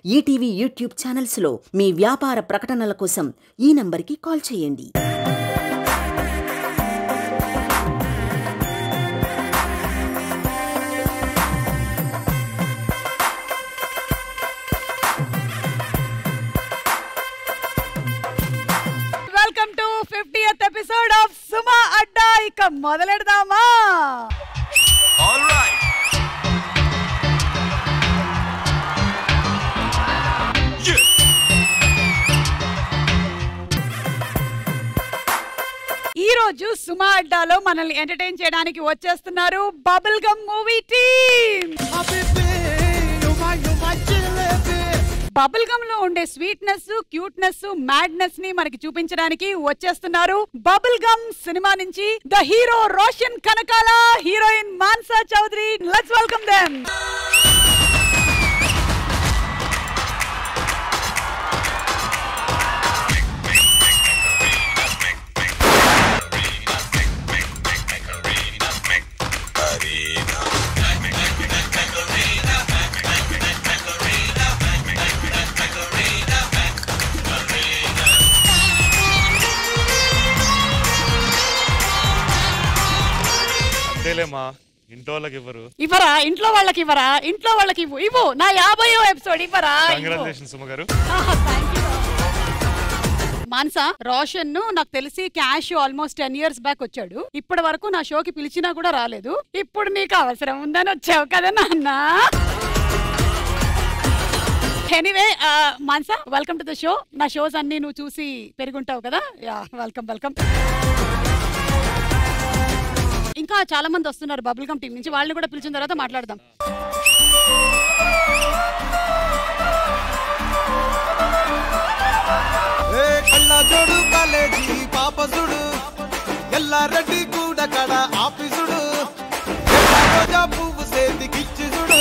ETV YouTube ఛానల్స్లో మీ వ్యాపార ప్రకటనల కోసం ఈ నంబర్కి కాల్ చేయండి. Welcome to 50th episode of Suma Adda. ఇక మొదలెడదామా? All right. ఈ రోజు సుమా అడ్డాలో మనల్ని ఎంటర్టైన్ చేయడానికి వచ్చేస్తున్నారు bubble gum movie team. Bubble gum లో ఉండే స్వీట్నెస్, క్యూట్నెస్, మ్యాడ్నెస్ ని మనకి చూపించడానికి వచ్చేస్తున్నారు బబుల్ గమ్ సినిమా నుంచి the hero Roshan Kanakala, heroine Maanasa Chowdary. Let's welcome them. ఇవ్వరా? ఇంట్లో వాళ్ళకి ఇవ్వరా? ఇంట్లో వాళ్ళకి ఇవ్వు. నా 50వ ఎపిసోడ్ ఇవ్వరా? మాన్సా, రోషన్ నాకు తెలిసి క్యాష్ ఆల్మోస్ట్ 10 years బ్యాక్ వచ్చాడు. ఇప్పటి వరకు నా షోకి పిలిచినా కూడా రాలేదు. ఇప్పుడు నీకు అవసరం ఉందని వచ్చావు కదా నాన్న. Anyway Mansa, welcome to the show. నా షోస్ అన్ని నువ్వు చూసి పెరుగుంటావు కదా. Yeah, welcome welcome. ఇంకా చాలా మంది వస్తున్నారు బబుల్ గమ్ టీం నుంచి. వాళ్ళని కూడా పిలిచిన తర్వాత మాట్లాడదాం. కళ్ళజోడు కాలేజీ పాపసుడు ఎల్లారెడ్డి కూడా కడ ఆఫీసుడు రోజా పువ్వు సేతికిచ్చిసుడు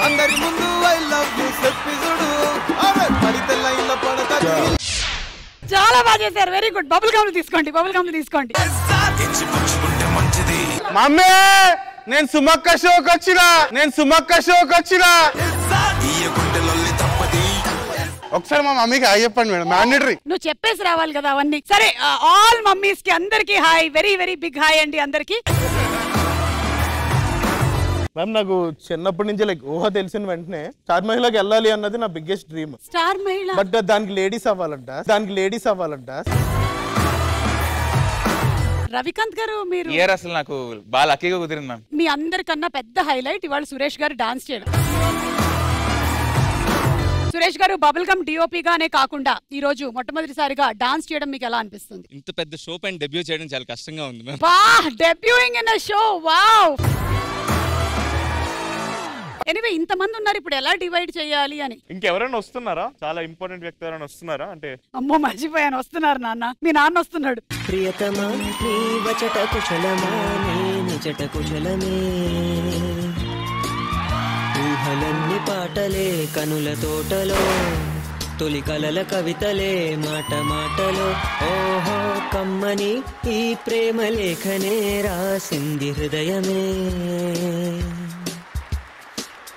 అందరి ముందు ఐ లవ్ యూ చెప్పిసుడు పడితే లైన్ లో పడతాడు. చాలా బాగా చేశారు. Very good. బబుల్ గమ్ తీసుకోండి, బబుల్ గమ్ తీసుకోండి. మమ్మీ, నేను సుమక్క షోకి వచ్చిన ఒకసారి మా మమ్మీకి హాయ్ చెప్పండి మేడం. మ్యాండేటరీ. నువ్వు చెప్పేసి రావాలి కదా అవన్నీ. సరే, ఆల్ మమ్మీస్ కి అందరికి hi. Very very big hi అండి అందరికి. మ్యామ్, నాకు చిన్నప్పటి నుంచి లైక్ ఊహ తెలిసిన వెంటనే స్టార్ మహిళకి వెళ్ళాలి అన్నది నా బిగ్గెస్ట్ డ్రీమ్. స్టార్ మహిళ, బట్ దానికి లేడీస్ అవ్వాలంట. రవికాంత్ గారు, మీరు అసలు నాకు బాగా లక్కీగా కుదిరింది మ్యామ్. మీ అందరికన్నా పెద్ద హైలైట్ ఇవాళ సురేష్ గారు డాన్స్ చేయడం. సురేష్ గారు బబుల్ గమ్ డిఓపి గానే కాకుండా ఈ రోజు మొట్టమొదటిసారిగా డాన్స్ చేయడం మీకు ఎలా అనిపిస్తుంది? ఇంత పెద్ద షో పైన డెబ్యూ చేయడం చాలా కష్టంగా ఉంది ma'am. Wow, debuting in a show. Wow. Anyway, ఇంతమంది ఉన్నారు, ఇప్పుడు ఎలా డివైడ్ చేయాలి అని. ఇంకెవరైనా వస్తున్నారా? చాలా ఇంపార్టెంట్ వ్యక్తి ఎవరైనా వస్తున్నారా? అంటే అమ్మో, మర్చిపోయాను. వస్తున్నారు నాన్న. మీ నాన్న వస్తున్నాడు. ప్రియతమా నీ వచట కుశలమా నీ నిజట కుశలమే ఊహలన్ని పాటలే కనుల తోటలో తొలి కలల కవితలే మాట మాటలో ఓహో కమ్మని ఈ ప్రేమ లేఖనే రాసింది హృదయమే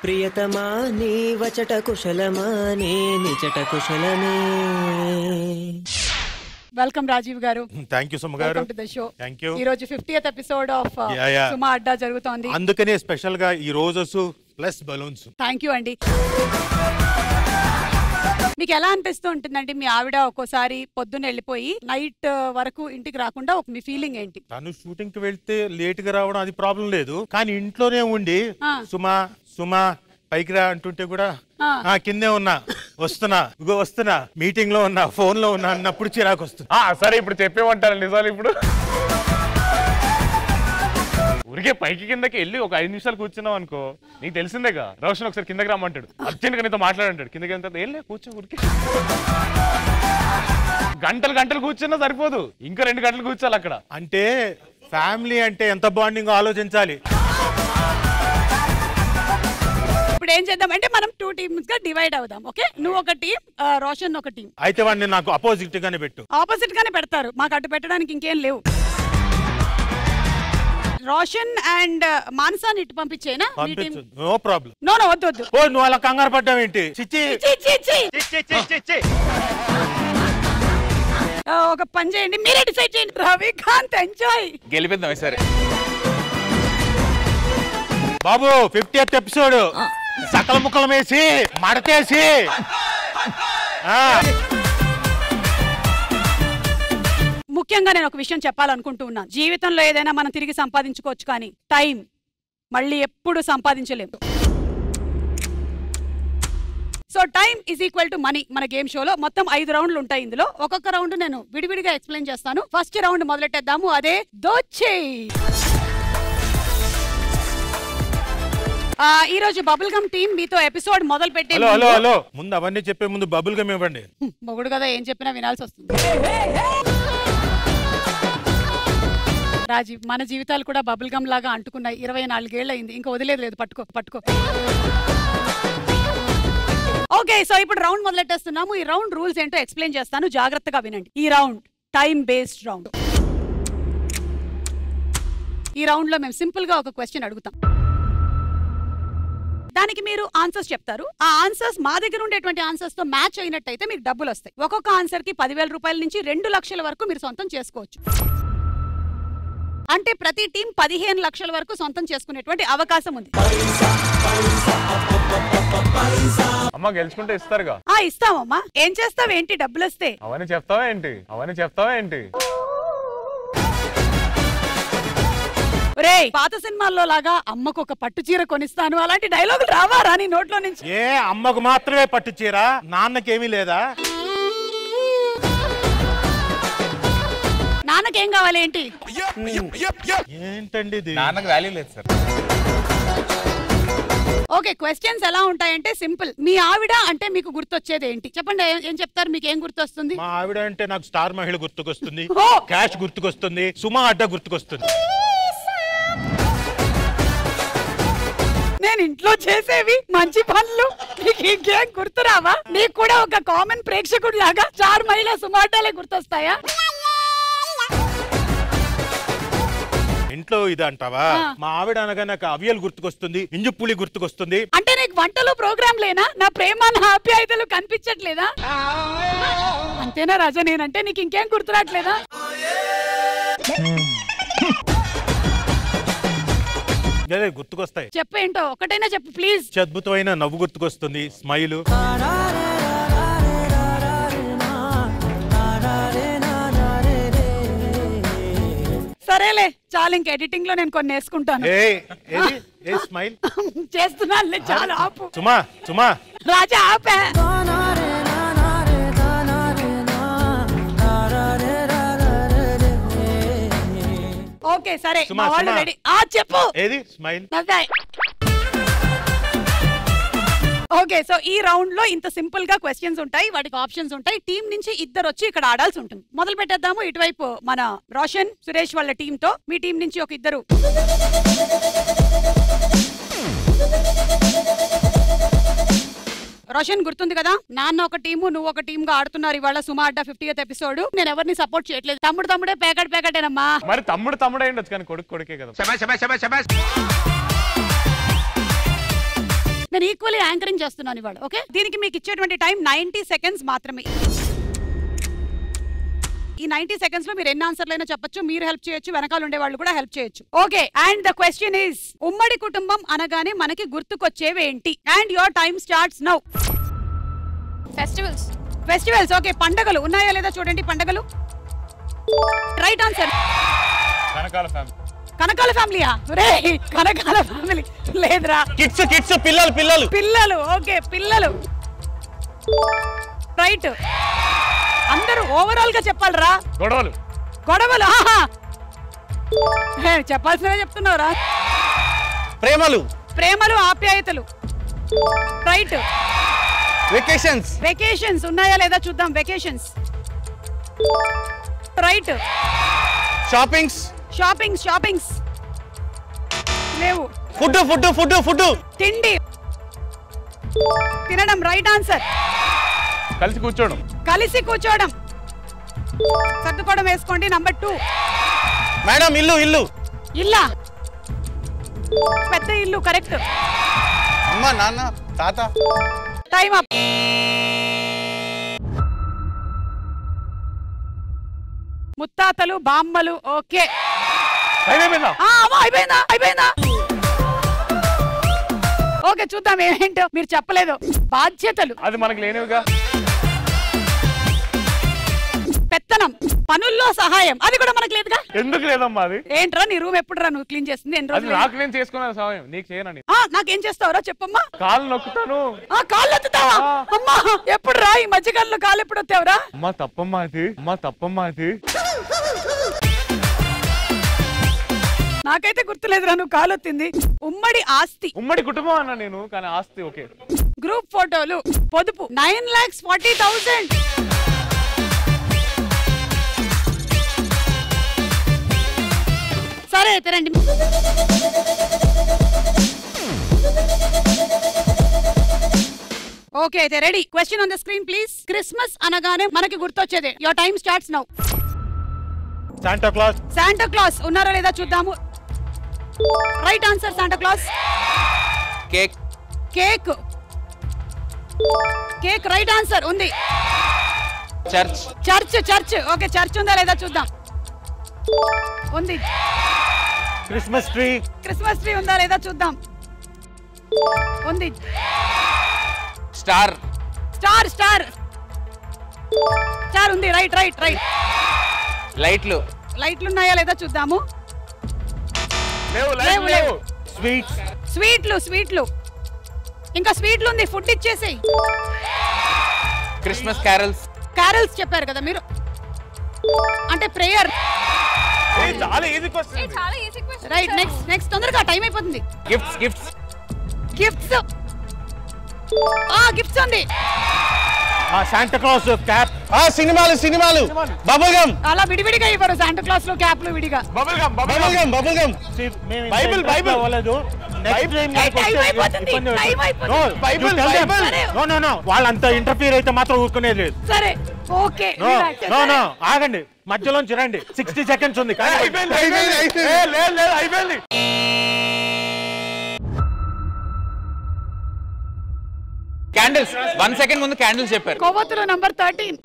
ప్రియతమా నీ వచట కుశలమా నీ నిజట కుశలమే. వెల్కమ్ రాజీవ్ గారు. థ్యాంక్ యూ సుమ గారు. Welcome to the show. Thank you. ఈ రోజు 50th ఎపిసోడ్ ఆఫ్ సుమా అడ్డా జరుగుతోంది. అందుకనే స్పెషల్ గా ఈ roses plus balloons. Thank you అండి. మీకు ఎలా అనిపిస్తూ ఉంటుందండి? మీ ఆవిడ ఒక్కోసారి పొద్దున్న వెళ్ళిపోయి నైట్ వరకు ఇంటికి రాకుండా మీ ఫీలింగ్ ఏంటి? తను షూటింగ్ కి వెళ్తే లేట్ గా రావడం అది ప్రాబ్లం లేదు, కానీ ఇంట్లోనే ఉండి సుమా పైకి రా అంటుంటే కూడా కిందే ఉన్నా వస్తున్నా మీటింగ్ లో ఉన్నా ఫోన్ లో ఉన్నా అన్నప్పుడు చిరాకు వస్తుంది. సరే ఇప్పుడు చెప్పేమంటారు నిజాలు. ఇప్పుడు ఊరికే పైకి కిందకి వెళ్ళి ఒక 5 నిమిషాలు కూర్చున్నావు అనుకో, నీకు తెలిసిందేగా, రోషన్ ఒకసారి కిందకి రమ్మంటాడు, అర్జెంట్ గా నీతో మాట్లాడంటాడు. కిందకి వెళ్తే ఏం లే కూర్చో, ఊరికి గంటలు కూర్చున్నా సరిపోదు, ఇంకా 2 గంటలు కూర్చోాలి అక్కడ. అంటే ఫ్యామిలీ అంటే ఎంత బాండింగ్ ఆలోచించాలి. ఇప్పుడు ఏం చేద్దాం అంటే మనం 2 టీమ్స్ గా డివైడ్ అవుదాం. ఓకే, నువ్వు ఒక టీం, రోషన్ ఒక టీం. అయితే వాడిని నాకు ఆపోజిట్ గానే పెట్టు. ఆపోజిట్ గానే పెడతారు, మాకు అటు పెట్టడానికి ఇంకేం లేవు. రోషన్ అండ్ మానసాని ఇటు పంపించేనా? No problem. నో వద్దు వద్దు. ఓ నువ్వు అలా కంగారు పడ్డావేంటి? చిచ్చి ఒక పని చేయండి, మీరే డిసైడ్ చేయండి. రవికాంత్ ఎంజాయ్. గెలిపిద్దాం సరే బాబు. 50th ఎపిసోడ్ సకల ముక్కలు వేసి మడతేసి ముఖ్యంగా నేను ఒక విషయం చెప్పాలనుకుంటూ ఉన్నాను. జీవితంలో ఏదైనా మనం తిరిగి సంపాదించుకోవచ్చు, కానీ టైం మళ్ళీ ఎప్పుడు సంపాదించలేము. So time is equal to money. మన గేమ్ షోలో మొత్తం 5 రౌండ్లు ఉంటాయి. ఇందులో ఒక్కొక్క రౌండ్ నేను విడివిడిగా ఎక్స్ప్లెయిన్ చేస్తాను. ఫస్ట్ రౌండ్ మొదలెట్టేద్దాము, అదే దోచేయ్. ఈ రోజు బబుల్ గమ్ టీం మీతో ఎపిసోడ్ మొదలు పెట్టే ముందు అవన్నీ చెప్పే ముందు బబుల్ గమ్ ఇవ్వండి. మొగుడు కదా, ఏం చెప్పినా వినాల్సి వస్తుంది. రాజీవ్, మన జీవితాలు కూడా బబుల్ గమ్ లాగా అంటుకున్నాయి. 24 ఏళ్ళు అయింది, ఇంకా వదిలేదు లేదు. పట్టుకో. ఓకే, సో ఇప్పుడు రౌండ్ మొదలెట్టేస్తున్నాము. ఈ రౌండ్ రూల్స్ ఏంటో ఎక్స్ప్లెయిన్ చేస్తాను, జాగ్రత్తగా వినండి. ఈ రౌండ్ టైం బేస్డ్ రౌండ్. ఈ రౌండ్ లో మేము సింపుల్ గా ఒక క్వశ్చన్ అడుగుతాం, దానికి మీరు ఆన్సర్స్ చెప్తారు. ఆ ఆన్సర్స్ మా దగ్గర ఉండేటువంటి ఆన్సర్స్ తో మ్యాచ్ అయినట్టయితే మీకు డబ్బులు వస్తాయి. ఒక్కొక్క ఆన్సర్ కి 10,000 రూపాయల నుంచి 2 లక్షల వరకు మీరు సొంతం చేసుకోవచ్చు. అంటే ప్రతి టీం 15 లక్షల వరకు సొంతం చేసుకునేటువంటి అవకాశం ఉంది. అమ్మా గెలుచుకుంటే ఇస్తారుగా? ఇస్తామమ్మా. ఏం చేస్తావేంటి డబ్బులు వస్తే? అవన్నీ చెప్తావా ఏంటి? రే, పాత సినిమాల్లో లాగా అమ్మకు ఒక పట్టు చీర కొనిస్తాను అలాంటి డైలాగులు రావా రాని నోట్లో నుంచి? ఏ అమ్మకు మాత్రమే పట్టు చీర, నాన్నకేమీ లేదా? నాన్నకేం కావాలి ఏంటి? ఏంటండి ఇది? నాన్నకు వాల్యూ లేదు సార్. ఓకే, క్వశ్చన్స్ ఎలా ఉంటాయంటే సింపుల్. మీ ఆవిడ అంటే మీకు గుర్తొచ్చేది ఏంటి? చెప్పండి, ఏం చెప్తారు? మీకు ఏం గుర్తొస్తుంది? మా ఆవిడ అంటే నాకు స్టార్ మహిళ గుర్తుకొస్తుంది, క్యాష్ గుర్తుకొస్తుంది, సుమా అడ్డ గుర్తుకొస్తుంది. నేను ఇంట్లో చేసేవి మంచి పనులు నీకు ఇంకేం గుర్తురావా? నీకు కూడా ఒక కామన్ ప్రేక్షకుడు లాగా స్టార్ మహిళ సుమాటాలే గుర్తొస్తాయా? ఇంట్లో ఇది అంటావా? మా ఆవిడ అనగా నాకు అవియల్ గుర్తుకొస్తుంది, ఇంజుపులి గుర్తుకొస్తుంది. అంటే నీకు వంటలు ప్రోగ్రామ్ లేనా? నా ప్రేమ నా ఆప్యాయతలు కనిపించట్లేదా? అంతేనా రాజా? నేనంటే నీకు ఇంకేం గుర్తురాట్లేదా? గుర్తుకొస్తాయి. చెప్పేంటో ఒకటైనా చెప్పు ప్లీజ్. అద్భుతమైన నవ్వు గుర్తుకొస్తుంది, స్మైలు. సరేలే చాలు, ఇంక ఎడిటింగ్ లో నేను కొన్ని వేసుకుంటాను. స్మైల్ చేస్తున్నానులే, చాలా ఆపు. సుమా రాజా ఆపే. ఓకే సరే, వాళ్ళు రెడీ. చెప్పు. ఏది స్మైల్? ఓకే, సో ఈ రౌండ్ లో ఇంత సింపుల్ గా క్వశ్చన్స్ ఉంటాయి, వాటికి ఆప్షన్స్ ఉంటాయి. టీం నుంచి 2 వచ్చి ఇక్కడ ఆడాల్సి ఉంటుంది. మొదలు పెట్టేద్దాము. ఇటువైపు మన రోషన్ సురేష్ వాళ్ళ టీం తో, మీ టీం నుంచి ఒక 2. రోషన్ గుర్తుంది కదా, నాన్న ఒక టీము నువ్వు ఒక టీమ్ గా ఆడుతున్నారు ఇవాళ సుమా అడ్డా 50th ఎపిసోడ్. నేను ఎవరిని సపోర్ట్ చేయట్లేదు. తమ్ముడే పేకటేనమ్మా. మరి తమ్ముడే ఉండొచ్చు కానీ కొడుకే కదా. నేను ఈక్వల్లీ యాంకరింగ్ చేస్తున్నాను ఇవాళ. ఓకే, దీనికి మీకు ఇచ్చేటువంటి టైం 90 సెకండ్స్ మాత్రమే. ఈ 90 సెకండ్స్ లో మీరు ఎన్ని ఆన్సర్లైనా చెప్పొచ్చు. మీరు హెల్ప్ చేయొచ్చు, వెనకాల ఉండే వాళ్ళు కూడా హెల్ప్ చేయొచ్చు. Okay, and the question is, ఉమ్మడి కుటుంబం అనగానే మనకి గుర్తుకొచ్చేవి ఏంటి? And your time starts now. Festivals. Okay, పండగలు ఉన్నాయా లేదా చూడండి. పండగలు రైట్ ఆన్సర్. కనకాల ఫ్యామిలీయా? రే, కనకాల ఫ్యామిలీ లేదురా. కిడ్స్ పిల్లలు. ఓకే, పిల్లలు రైట్. అందరూ ఓవరాల్ గా చెప్పాలరా. గొడవలు చెప్పాల్సినవే చెప్తున్నావురా. ప్రేమలు ఆప్యాయతలు రైట్. వెకేషన్స్ ఉన్నాయా లేదా చూద్దాం. Vacations right. షాపింగ్స్ లేవు. ఫుడ్ తిండి తినడం రైట్ ఆన్సర్. కలిసి కూర్చోవడం సర్దుకోవడం వేసుకోండి. నంబర్ 2 మేడం ఇల్లు ఇల్లా పెద్ద ఇల్లు కరెక్ట్. అమ్మ నాన్న తాత. Time up. ముత్తాతలు బామ్మలు. ఓకే అయిపోయిందా? ఓకే చూద్దాం ఏంటో మీరు చెప్పలేదు. బాధ్యతలు అది మనకు లేనివిగా. పెత్తనం, పనుల్లో సహాయం, అది కూడా మనకు లేదుగా. ఎందుకు లేదమ్మా అది? ఏంట్రా నీ రూమ్ ఎప్పుడు నువ్వు క్లీన్ చేస్తుంది? ఎన్ని రోజులు? నాకు నేను చేసుకున్నాను సహాయం, నీకు చేయనని. నాకేం చేస్తావురా చెప్పమ్మా. కాళ్ళు నొక్కుతాను. కాళ్ళు ఎత్తుతావా? అమ్మా ఎప్పుడు రా ఈ మధ్యకాలంలో కాళ్ళు ఎప్పుడు వస్తావురా? అమ్మా తప్పమ్మా అది. నాకైతే గుర్తులేదురా నువ్వు కాలొత్తింది. ఉమ్మడి ఆస్తి. ఉమ్మడి కుటుంబం అన్నా నేను, కానీ ఆస్తి ఓకే. గ్రూప్ ఫోటోలు, పొదుపు 9,40,000. సరే అయితే రండి. ఓకే అయితే ready. Question on the screen please. Christmas అనగానే మనకి గుర్తొచ్చేది. Your time starts now. Santa Claus ఉన్నారా లేదా చూద్దాము. Right answer Santa Claus. Cake right answer. ఉంది. చర్చ్. ఓకే చర్చ్ ఉందా లేదా చూద్దాం. ఉంది. క్రిస్మస్ ట్రీ ఉందా లేదా చూద్దాం. ఉంది. స్టార్ ఉంది. రైట్. లైట్లు ఉన్నాయా లేదా చూద్దాము. లేవు. స్వీట్లు ఇంకా స్వీట్లు ఉంది. ఫుడ్ ఇచ్చేసేయ్. క్రిస్మస్ క్యారల్స్ చెప్పారు కదా మీరు, అంటే ప్రేయర్. చాలా ఈజీ క్వశ్చన్. రైట్. నెక్స్ట్ తొందరగా టైం అయిపోతుంది. గిఫ్ట్స్ ఉంది. Santa Claus cap. సినిమాలు బబుల్ గమ్. అలా విడివిడిగా ఇవ్వరు శాంటా క్లాస్ లో క్యాప్లు విడిగా. Bubble gum. బైబిల్ వాళ్ళంతా ఇంటర్ఫియర్ అయితే మాత్రం ఊరుకునేది లేదు. సరే ఓకే ఆగండి, మధ్యలోంచి రండి. 60 సెకండ్స్ ఉంది. అయిపోయింది. క్యాండిల్స్ 1 సెకండ్ ముందు క్యాండిల్స్ చెప్పారు. కొవ్వొత్తులు నంబర్ 13.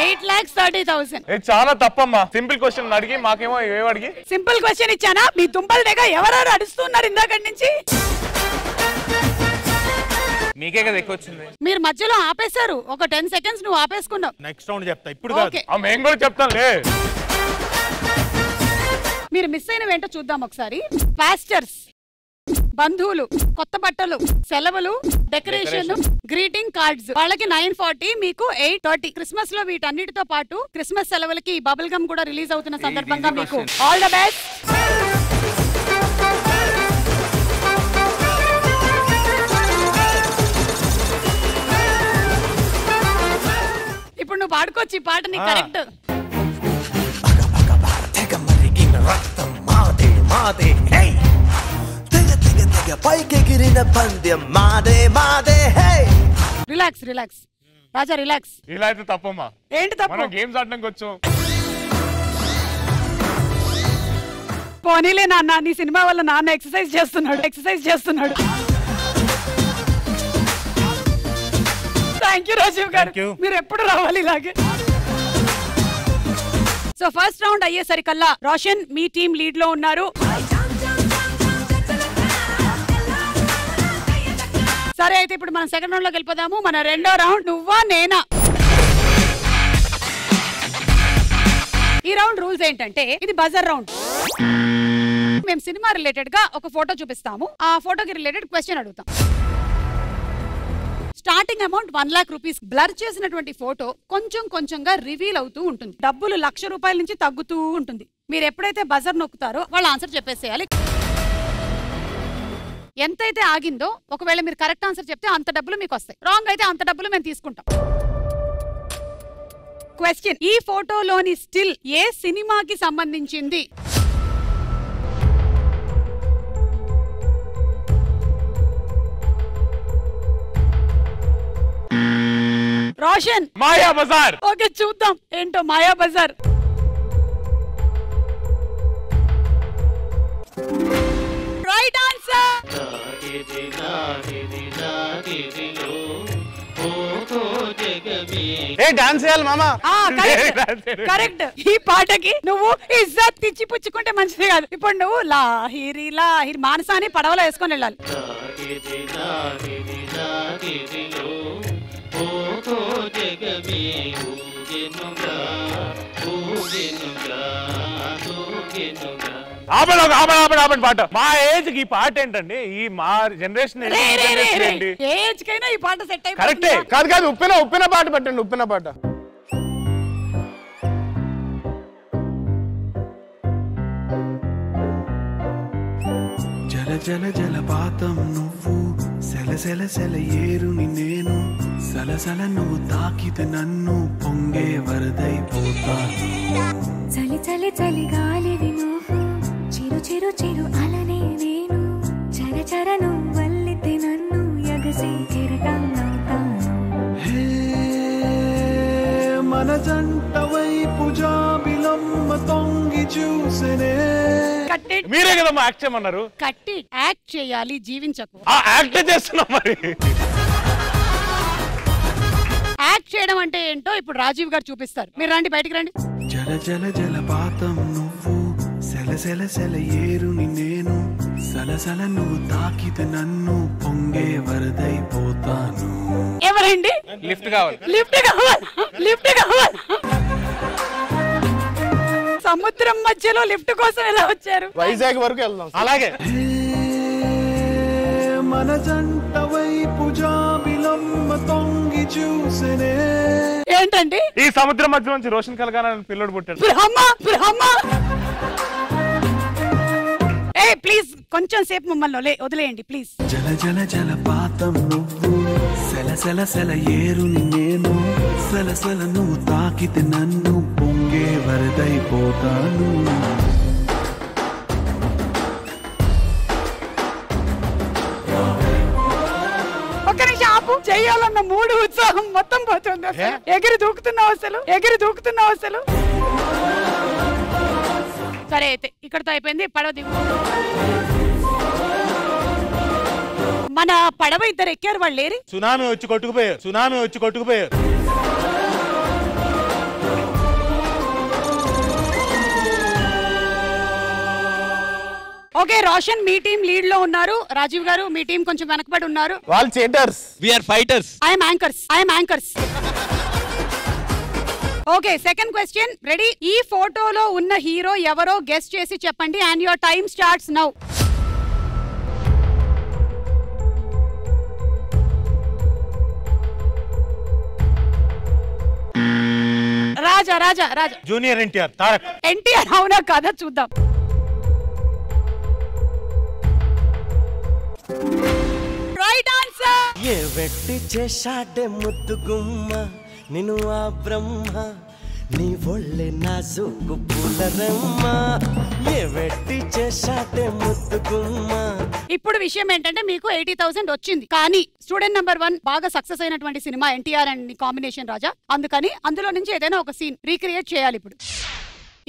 8,30,000. చాలా తప్పమ్మా. సింపుల్ క్వశ్చన్ అడిగి మాకేమో ఏమో అడిగి సింపుల్ క్వశ్చన్ ఇచ్చానా? మీ దుంపల దగ్గర ఎవరెవరు అడుస్తున్నారు ఇందాక నుంచి? మీకే కదా ఎక్కువ వచ్చింది. మీరు మధ్యలో ఆపేశారు. ఒక 10 సెకండ్స్ నువ్వు ఆపేసుకున్నావు. నెక్స్ట్ రౌండ్ చెప్తా ఇప్పుడు కాదు. మేము కూడా చెప్తానులే. మీరు మిస్ అయినవి ఏంటో చూద్దాం ఒకసారి. పాస్టర్స్, బంధువులు, కొత్త బట్టలు, సెలవులు, డెకరేషన్, గ్రీటింగ్ కార్డ్స్. వాళ్ళకి 940, మీకు 830. క్రిస్మస్ లో వీటన్నిటితో పాటు క్రిస్మస్ సెలవులకి బబుల్ గమ్ కూడా రిలీజ్ అవుతున్న సందర్భంగా మీకు ఆల్ ద బెస్ట్. ఇప్పుడు నువ్వు పాడుకోవచ్చు ఈ పాటని. కరెక్ట్. రిలాక్స్ రాజా, రిలాక్స్. ఇలా అయితే తప్పమ్మా. ఏంటి తప్పు? మనం గేమ్స్ ఆడడానికి వచ్చాం. పోనీలే నాన్న, నీ సినిమా వల్ల నాన్న ఎక్సర్సైజ్ చేస్తున్నాడు. థ్యాంక్ యూ రాజీవ్ గారు, మీరు ఎప్పుడు రావాలి ఇలాగే. సో ఫస్ట్ రౌండ్ అయ్యేసరికల్లా రోషన్ మీ టీం లీడ్ లో ఉన్నారు. సరే అయితే ఇప్పుడు మనం సెకండ్ రౌండ్ లోకి వెళ్ళిపోదాము. మన రెండో రౌండ్ నువ్వా నేనా. ఈ రౌండ్ రూల్స్ ఏంటంటే ఇది బజర్ రౌండ్. మేము సినిమా రిలేటెడ్ గా ఒక ఫోటో చూపిస్తాము. ఆ ఫోటోకి రిలేటెడ్ క్వశ్చన్ అడుగుతాం. Starting amount 1 lakh rupees. Blur చేసినటువంటి ఫోటో కొంచెంగా రివీల్ అవుతూ ఉంటుంది. డబ్బులు 1,00,000 రూపాయల నుంచి తగ్గుతూ ఉంటుంది. మీరు ఎప్పుడైతే బజర్ నొక్కుతారో వాళ్ళ ఆన్సర్ చెప్పేసేయాలి. ఎంతైతే ఆగిందో, ఒకవేళ మీరు కరెక్ట్ ఆన్సర్ చెప్తే అంత డబ్బులు మీకు వస్తాయి. రాంగ్ అయితే అంత డబ్బులు మేము తీసుకుంటాం. క్వశ్చన్: ఈ ఫోటోలోని స్టిల్ ఏ సినిమాకి సంబంధించింది? రోషన్. మాయా బజార్. ఓకే చూద్దాం ఏంటో మాయా బజార్. ఏ డాన్స్ చేయాలి మామా. కరెక్ట్. ఈ పాటకి నువ్వు ఇజ్జత్ తెచ్చి పుచ్చుకుంటే మంచిది కాదు. ఇప్పుడు నువ్వు లాహిరి లాహిరి మానసాని పడవలో వేసుకొని వెళ్ళాలి. ఆపండి పాట. మా ఏజ్ కి ఈ పాట ఏంటండి? ఈ మా జనరేషన్ ఏజ్ కైనా ఈ పాట సెట్ అయిపోతుంది. కరెక్టే. కాదు ఉప్పిన పాట పెట్టండి. ఉప్పిన పాట. జల జల జలపాతం నువ్వు, సెల సెల సెల ఏరుని నేను, సలసల నువ్వు తాకితే నన్ను పొంగే వరదైపోతాను. చలి చలి చలి గాలివి నువ్వు, చిరు చిరు చిరు అలనే నేను, చర చర నువ్వల్లితే నన్ను ఎగసి కెరటం నవ్వుతాను. హే మన జంట వైపు జాబిలమ్మ తొంగి చూసెనే. మీరే కదమ్మా యాక్ట్ చేయమన్నారు. కట్టి యాక్ట్ చేయాలి, జీవించకు. యాక్ట్ చేస్తున్నాం మరి. యాక్ట్ చేయడం అంటే ఏంటో ఇప్పుడు రాజీవ్ గారు చూపిస్తారు. మీరు రండి, బయటికి రండి. జల జల జలపాతం నువ్వు, సెల సెల సెల ఏరుని నేను, సలసల నువ్వు తాకితే నన్ను పొంగే వరదైపోతాను. ఎవరండి? లిఫ్ట్ కావాలి. లిఫ్ట్ కావాలి. లిఫ్ట్ కావాలి. సముద్రం మధ్యలో లిఫ్ట్ కోసం ఎలా వచ్చారు? వైజాగ్ వరకు వెళ్దాం. అలాగే మన జంట వైపు జాబిలమ్మ తొంగి చూసెనే. ఏంటండి? ఈ సముద్రం మధ్య నుంచి రోషన్ కలగాలని పిల్లడు పుట్టాడు. ఏ ప్లీజ్ కొంచెం సేపు మమ్మల్ని వదిలేయండి ప్లీజ్. జల జల జలపాతం నువ్వు, సెల సెల సెల ఏరుని నేను, సలసల నువ్వు తాకితే నన్ను పొంగే వరదైపోతాను. ఒక్క నిమిషం ఆపు. చెయ్యాలన్న మూడు ఉత్సాహం మొత్తం పోతుంది. ఎగిరి దూకుతున్నావు అసలు. సరే అయితే ఇక్కడతో అయిపోయింది. పడవ దిగు. మన పడవ ఇద్దరు ఎక్కారు, వాళ్ళు లేరు. సునామీ వచ్చి కొట్టుకుపోయారు. ఓకే, రోషన్ మీ టీం లీడ్ లో ఉన్నారు. రాజీవ్ గారు మీ టీం కొంచెం వెనకబడి ఉన్నారు. వాళ్ళు cheaters, we are fighters. I'm anchors. Okay, second question ready. ఈ ఫోటోలో ఉన్న హీరో ఎవరో గెస్ చేసి చెప్పండి. And your time starts now. Raja. Junior NTR, Tarak. NTR అవునా కాదా చూద్దాం. Right answer. ఏ వెట్టి చేశాడే ముద్దు గుమ్మ, నిన్ను ఆ బ్రహ్మ, నీ ఒళ్ళే నాజుకు పూలరమ్మ. ఏ వెట్టి చేశాడే ముద్దు గుమ్మ. ఇప్పుడు విషయం ఏంటంటే మీకు 80,000 వచ్చింది, కానీ స్టూడెంట్ నెంబర్ 1 బాగా సక్సెస్ అయినటువంటి సినిమా ఎన్టీఆర్ అండ్ కాంబినేషన్ రాజా. అందుకని అందులో నుంచి ఏదైనా ఒక సీన్ రీక్రియేట్ చేయాలి. ఇప్పుడు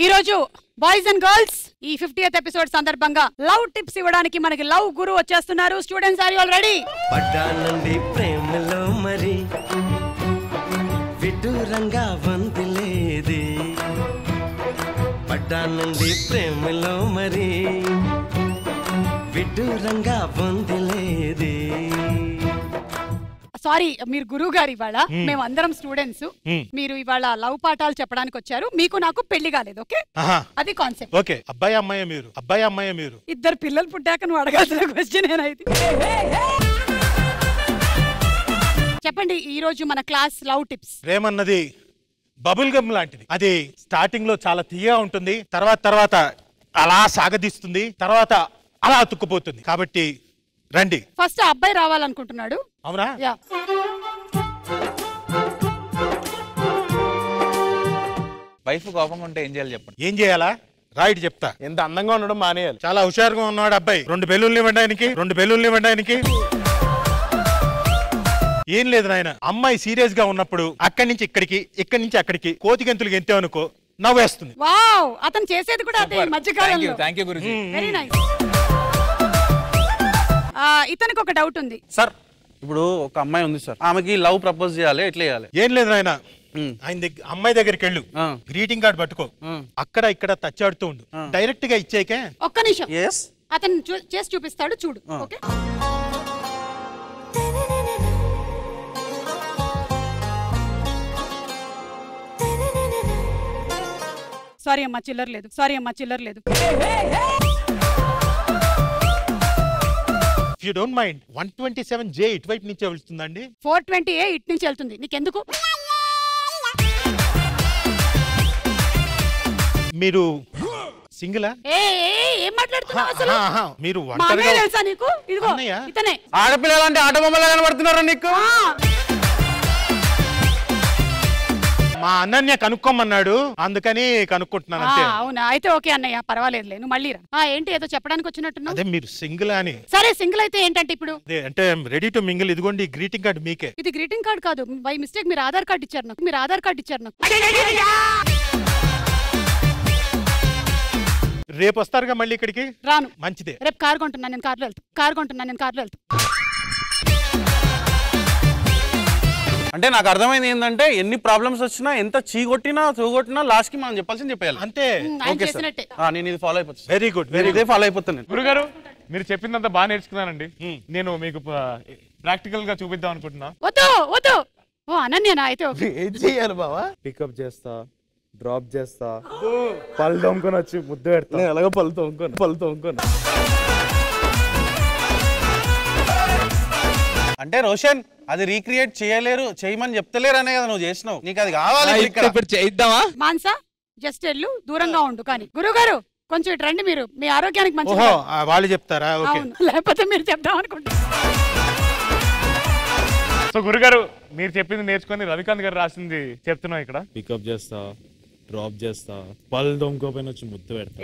ఈ రోజు బాయ్స్ అండ్ గర్ల్స్ ఈ 50th ఎపిసోడ్ సందర్భంగా లవ్ టిప్స్ ఇవ్వడానికి మనకి లవ్ గురు వచ్చేస్తున్నారు. Students are you all ready? పడ్డానండి ప్రేమలో మరి, విడ్డూరంగా వందిలేది. పడ్డానండి ప్రేమలో మరి, విడ్డూరంగా వందిలేది. సారీ, మీరు గురువు గారు ఇవాళ, మేము అందరం స్టూడెంట్స్. మీరు ఇవాళ లవ్ పాఠాలు చెప్పడానికి వచ్చారు. మీకు నాకు పెళ్లి కాలేదు, ఓకే? అది కాన్సెప్ట్. ఓకే, అబ్బాయి అమ్మాయి మీరు. ఇద్దరు పిల్లలు పుట్టాక నువ్వు అడగాల్సిన క్వశ్చన్ ఏనైతే. చెప్పండి ఈ రోజు మన క్లాస్ లవ్ టిప్స్. ప్రేమన్నది బబుల్ గమ్ లాంటిది. అది స్టార్టింగ్ లో చాలా తీయగా ఉంటుంది, తర్వాత అలా సాగదీస్తుంది, తర్వాత అలా అతుక్కుపోతుంది. కాబట్టి రండి. ఫస్ట్ అబ్బాయి రావాలనుకుంటున్నాడు. అవునా? వైఫ్ కోపంగా ఉంటే ఏం చేయాలి చెప్పండి. ఏం చేయాలా? రైట్ చెప్తా. ఎంత అందంగా ఉండడం మానేయాలి. చాలా హుషారుగా ఉన్నాడు అబ్బాయి. 2 బెలూన్లు ఇవ్వడానికి. ఏం లేదు నాయన, అమ్మాయి సీరియస్ గా ఉన్నప్పుడు అక్కడి నుంచి అక్కడికి కోతి గంతులు గెంతావనుకో నవ్వేస్తుంది. వావ్, అతను చేసేది కూడా అదే మధ్యకాలంలో. థాంక్యూ గురుజీ. Very nice. ఇతనికి ఒక డౌట్ ఉంది సార్. ఇప్పుడు ఒక అమ్మాయి ఉంది సార్, ఆమెకి లవ్ ప్రపోజ్ చేయాలి, ఎట్లా చేయాలి? ఏం లేదు ఆయన అమ్మాయి దగ్గరికి వెళ్ళు, గ్రీటింగ్ కార్డ్ పట్టుకో, అక్కడ ఇక్కడ టచ్ ఆడుతూ ఉండు, డైరెక్ట్ గా ఇచ్చేకే. ఒక్క నిమిషం, అతను చేసి చూపిస్తాడు చూడు. ఓకే సారీ అమ్మా చిల్లర లేదు, సారీ అమ్మా చిల్లర లేదు. యూ డోంట్ మైండ్ 127J ఇటువైపు నుంచి వెళ్తుందండి, 420A ఇటు నుంచి వెళ్తుంది, నీకెందుకు? మీరు సింగిలా? ఏం మాట్లాడుతున్నావు అసలు? మీరు తెలుసా నీకు? ఇదిగో ఇతనే. ఆడపిల్లలు అంటే ఆట బొమ్మలా కనబడుతున్నారా నీకు? మా అన్నయ్య కనుక్కోమన్నాడు, అందుకని కనుక్కుంటున్నాను అంతే. అవునా, అయితే ఓకే అన్నయ్య, పర్వాలేదులే, నువ్వు మళ్ళీ రా. ఏంటి ఏదో చెప్పడానికి వచ్చినట్టున్నావు? అదే మీరు సింగిల్ అని. సరే సింగిల్ అయితే ఏంటంటే ఇప్పుడు అంటే రెడీ టు మింగిల్. ఇదిగోండి గ్రీటింగ్ కార్డ్ మీకే. ఇది గ్రీటింగ్ కార్డ్ కాదు, బై మిస్టేక్ మీరు ఆధార్ కార్డ్ ఇచ్చారు నాకు, మీరు ఆధార్ కార్డ్ ఇచ్చారు నాకు. రేపు వస్తారుగా మళ్ళీ ఇక్కడికి? రాను. మంచిదే. రేపు కారు కొంటున్నాను నేను, కార్లో వెళ్తా. కారు కొంటున్నాను నేను, కార్లో వెళ్తా. అంటే నాకు అర్థమైంది ఏంటంటే ఎన్ని ప్రాబ్లమ్స్ వచ్చినా, ఎంత చీగొట్టినా చూగొట్టినా లాస్ట్ కి మనం చెప్పాల్సింది చెప్పేయాలి అంతే. ఓకే సార్, నేను ఇది ఫాలో అయిపోతాను. వెరీ గుడ్, ఇదే ఫాలో అయిపోతాను. గురుగారు మీరు చెప్పిందంతా బాగా నేర్చుకున్నానండి, నేను మీకు ప్రాక్టికల్ గా చూపిద్దాం అనుకుంటున్నా. వద్దు వద్దు. ఓ అనన్యనా, అయితే ఏం చేయాలి బావా? పికప్ చేస్తా, డ్రాప్ చేస్తా, పళ్ళు తోముకొని వచ్చి ముద్దు పెడతా. అలాగే పళ్ళు తోముకొని. అంటే రోషన్ అది రీక్రియేట్ చేయమని చెప్తలేరు అనే కదా నువ్వు చేసినావు, నీకు అది కావాలి. ఇప్పుడు చేద్దామా? మాన్సా జస్ట్ వెళ్ళు, దూరంగా ఉండు. కానీ గురుగారు కొంచెం ఇటు రండి, మీరు మీ ఆరోగ్యానికి మంచిది. వాళ్ళు చెప్తారా? లేకపోతే మీరు చెప్దాం అనుకుంటా. సో గురుగారు మీరు చెప్పింది నేర్చుకొని రవికాంత్ గారు రాసింది చెప్తున్నాం ఇక్కడ. పికప్ చేస్తా, డ్రాప్ చేస్తా, పళ్ళు తోముకోపోయిన వచ్చి ముద్దు పెడతా.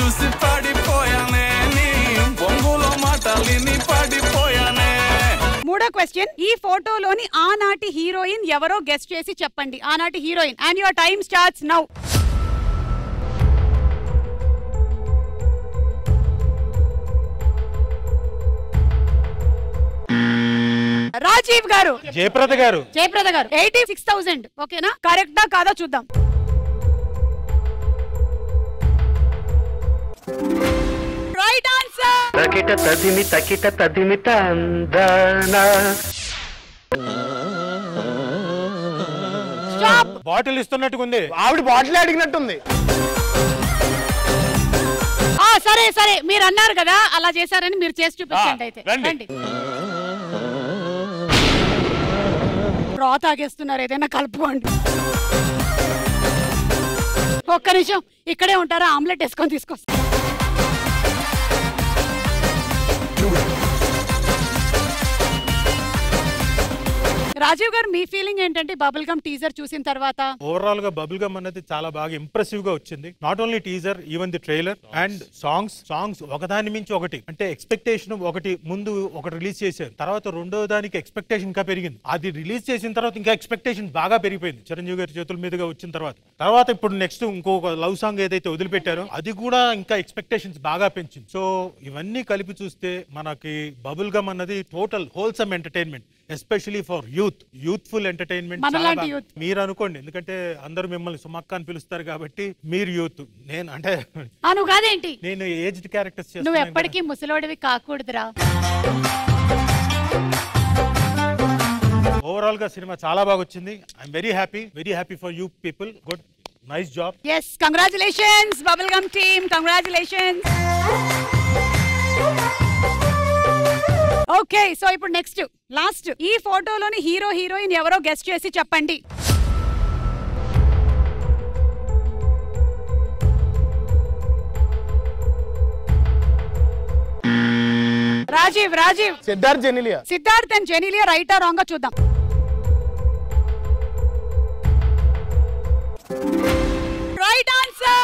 చూసి పడిపోయానే, మూడో క్వశ్చన్, ఈ ఫోటోలోని ఆనాటి హీరోయిన్ ఎవరో గెస్ట్ చేసి చెప్పండి. ఆనాటి heroine. And your time starts now. Rajeev గారు. జయప్రద గారు. 86,000. ఓకేనా? కరెక్టా కాదా చూద్దాం. Right answer. తకిట తదిమి తందనా. స్టాప్. బాటిల్ ఇస్తున్నట్టుగా ఆవిడ బాటిల్ అడిగినట్టుంది. సరే సరే, మీరు అన్నారు కదా అలా చేశారని, మీరు చేసి చూపించండి. అయితే రండి. రా తాగేస్తున్నారు, ఏదైనా కలుపుకోండి. ఒక్క నిమిషం ఇక్కడే ఉంటారా? ఆమ్లెట్ వేసుకొని తీసుకొస్తా. రాజీవ్ గారు మీ ఫీలింగ్ ఏంటంటే బబుల్ గమ్ టీజర్ చూసిన తర్వాత? ఓవరాల్ గా బబుల్ గమ్ అనేది చాలా బాగా ఇంప్రెసివ్ గా వచ్చింది. Not only teaser, even the trailer and songs ఒకదాని మించి ఒకటి. అంటే ఎక్స్పెక్టేషన్ ఒకటి ముందు ఒకటి రిలీజ్ చేశారు, తర్వాత రెండో దానికి ఎక్స్పెక్టేషన్ ఇంకా పెరిగింది. అది రిలీజ్ చేసిన తర్వాత ఇంకా ఎక్స్పెక్టేషన్ బాగా పెరిగిపోయింది చిరంజీవి గారి చేతుల మీదుగా వచ్చిన తర్వాత ఇప్పుడు నెక్స్ట్ ఇంకొక లవ్ సాంగ్ ఏదైతే వదిలిపెట్టారో అది కూడా ఇంకా ఎక్స్పెక్టేషన్స్ బాగా పెంచింది. సో ఇవన్నీ కలిపి చూస్తే మనకి బబుల్ గమ్ అన్నది total wholesome entertainment, especially for youthful entertainment. మీరు అనుకోండి, ఎందుకంటే అందరూ మిమ్మల్ని సుమక్క అని పిలుస్తారు కాబట్టి మీరు యూత్. నేను అంటే నేను ఏజ్డ్ క్యారెక్టర్స్. నువ్వు ఎప్పటికీ ముసలోడివి కాకూడదురా. ఓవరాల్ గా సినిమా చాలా బాగా వచ్చింది. I'm very happy for you people. Good, nice job. yes, congratulations bubble gum team, congratulations. Okay, so ఇప్పుడు నెక్స్ట్ లాస్ట్, ఈ ఫోటోలోని హీరో హీరోయిన్ ఎవరో గెస్ట్ చేసి చెప్పండి. రాజీవ్. సిద్ధార్థ్ అండ్ జెనిలియా. రైటా రాంగా చూద్దాం. Right answer.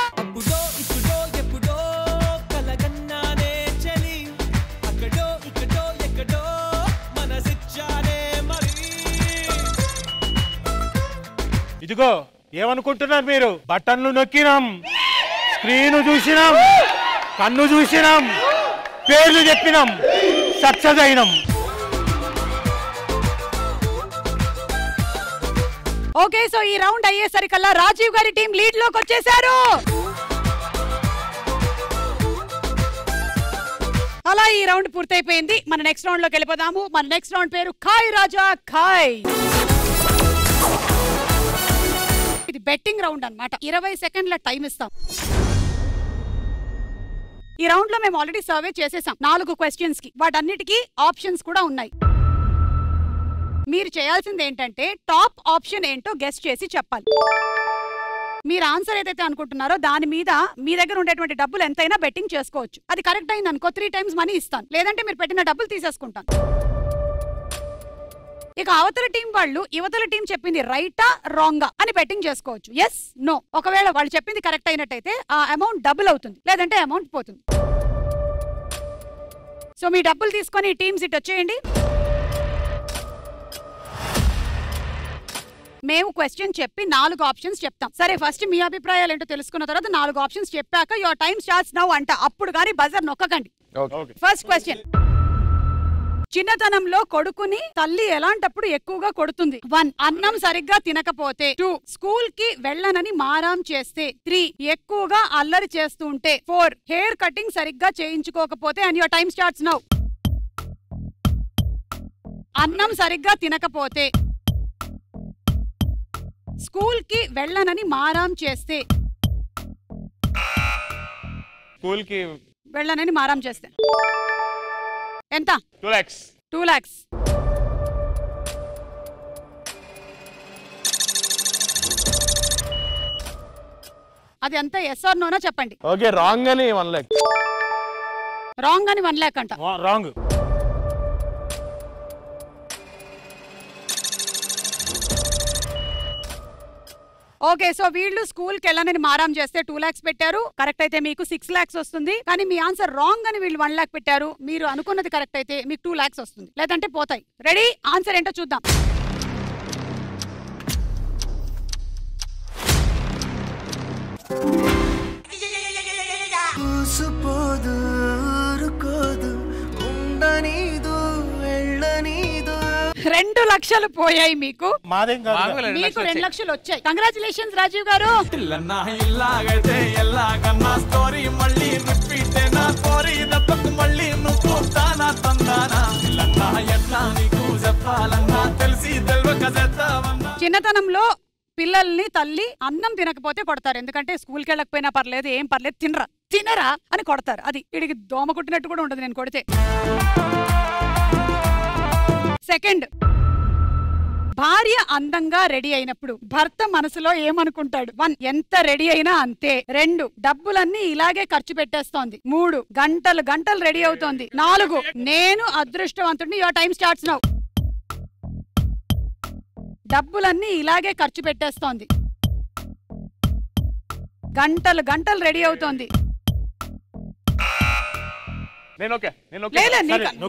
ఇదిగో ఏమనుకుంటున్నారు మీరు? బటన్లు నొక్కినాం, స్క్రీన్ చూసినాం, కన్ను చూసినాం, పేర్లు చెప్పినాం, సక్సెస్ అయినాం. ఓకే, సో ఈ రౌండ్ అయ్యేసరికల్లా రాజీవ్ గారి టీం లీడ్ లోకి వచ్చేసారు. అలా ఈ రౌండ్ పూర్తయిపోయింది. మన నెక్స్ట్ రౌండ్ లోకి వెళ్ళిపోదాము. మన నెక్స్ట్ రౌండ్ పేరు ఖాయ్ రాజా ఖాయ్. ఇది బెట్టింగ్ రౌండ్ అన్నమాట. 20 సెకండ్ల టైం ఇస్తాం. ఈ రౌండ్ లో మేము ఆల్రెడీ సర్వే చేసేసాం 4 క్వశ్చన్స్ కి. వాటన్నిటికీ ఆప్షన్స్ కూడా ఉన్నాయి. మీరు చేయాల్సింది ఏంటంటే టాప్ ఆప్షన్ ఏంటో గెస్ చేసి చెప్పాలి. మీరు ఆన్సర్ ఏదైతే అనుకుంటున్నారో దాని మీద మీ దగ్గర ఉండేటువంటి డబ్బులు ఎంతైనా బెట్టింగ్ చేసుకోవచ్చు. అది కరెక్ట్ అయింది అనుకో 3 టైమ్స్ మనీ ఇస్తాను, లేదంటే మీరు పెట్టిన డబ్బులు తీసేసుకుంటాను. ఇక అవతల టీం వాళ్ళు యువతల టీం చెప్పింది రైటా రాంగా అని బెట్టింగ్ చేసుకోవచ్చు. Yes no. ఒకవేళ వాళ్ళు చెప్పింది కరెక్ట్ అయినట్టయితే ఆ అమౌంట్ డబుల్ అవుతుంది, లేదంటే అమౌంట్ పోతుంది. సో మీ డబ్బులు తీసుకొని టీమ్స్ ఇటు వచ్చేయండి. మేము క్వశ్చన్ చెప్పి 4 ఆప్షన్స్ చెప్తాం. సరే, ఫస్ట్ మీ అభిప్రాయాలు ఏంటో తెలుసుకున్న తర్వాత 4 ఆప్షన్స్ చెప్పాక యువర్ టైం స్టార్ట్స్ నౌ అంట. అప్పుడు కానీ బజర్ నొక్కకండి. First question. చిన్నతనంలో కొడుకుని తల్లి ఎలాంటప్పుడు ఎక్కువగా కొడుతుంది? 1 అన్నం సరిగ్గా తినకపోతే, 2 స్కూల్ కి వెళ్ళనని మారాం చేస్తే, 3 ఎక్కువగా అల్లరి చేస్తూ ఉంటే, 4 హెయిర్ కటింగ్ సరిగ్గా చేయించుకోకపోతే. And your time starts now. అన్నం సరిగ్గా తినకపోతే, స్కూల్ కి వెళ్ళనని మారాం చేస్తే, స్కూల్ కి వెళ్ళనని మారాం చేస్తే ఎంత? 2 lakhs. 2 lakhs. అది ఎంత? ఎస్ ఆర్ నోనా చెప్పండి. ఓకే, రాంగ్ అని 1 lakh. రాంగ్ అని 1 lakh అంట. రాంగ్. ఓకే, సో వీళ్ళు స్కూల్ కి వెళ్ళనని మారాం చేస్తే 2 lakhs పెట్టారు. కరెక్ట్ అయితే మీకు 6 lakhs వస్తుంది. కానీ మీ ఆన్సర్ రాంగ్ అని వీళ్ళు 1 lakh పెట్టారు. మీరు అనుకున్నది కరెక్ట్ అయితే మీకు 2 lakhs వస్తుంది, లేదంటే పోతాయి. రెడీ? ఆన్సర్ ఏంటో చూద్దాం. రెండు లక్షలు పోయాయి మీకు. మాదేం కాదు. మీకు 2 లక్షలు వచ్చాయి. కంగ్రాచులేషన్స్ రాజీవ్ గారు. చిన్నతనంలో పిల్లల్ని తల్లి అన్నం తినకపోతే కొడతారు. ఎందుకంటే స్కూల్కి వెళ్ళకపోయినా పర్లేదు, ఏం పర్లేదు, తినరా అని కొడతారు. అది వీడికి దోమ కుట్టినట్టు కూడా ఉంటుంది నేను కొడితే. సెకండ్, భార్య అందంగా రెడీ అయినప్పుడు భర్త మనసులో ఏమనుకుంటాడు? 1 ఎంత రెడీ అయినా అంతే. 2 డబ్బులన్నీ ఇలాగే ఖర్చు పెట్టేస్తోంది. 3 గంటలు గంటలు రెడీ అవుతోంది. 4 నేను అదృష్టవంతుడిని. Your time starts now. డబ్బులన్నీ ఇలాగే ఖర్చు పెట్టేస్తోంది. గంటలు గంటలు రెడీ అవుతోంది.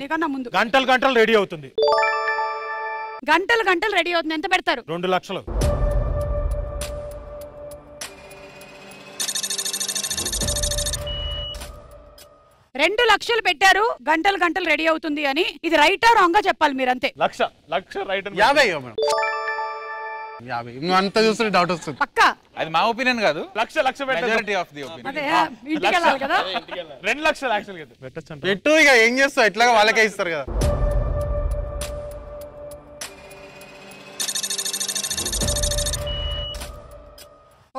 నీకన్నా ముందు గంటలు గంటలు రెడీ అవుతుంది. గంటలు గంటలు రెడీ అవుతుంది. ఎంత పెడతారు? 2 లక్షలు. రెండు లక్షలు పెట్టారు గంటలు గంటలు రెడీ అవుతుంది అని. ఇది రైటా రాంగా చెప్పాలి మీరంతే. లక్ష రైట్. 50 అంత చూస్తే డౌట్ వస్తుంది. పక్కా అది మా ఒపీనియన్ కాదు. లక్ష మెజారిటీ ఆఫ్ ది ఒపీనియన్. అదే ఇంటికి వెళ్ళాలి కదా. 2 లక్షలు యాక్చువల్ గా పెట్టొచ్చు. పెట్టు, ఇక ఏం చేస్తావు, ఎట్లాగా వాళ్ళకే ఇస్తారు కదా.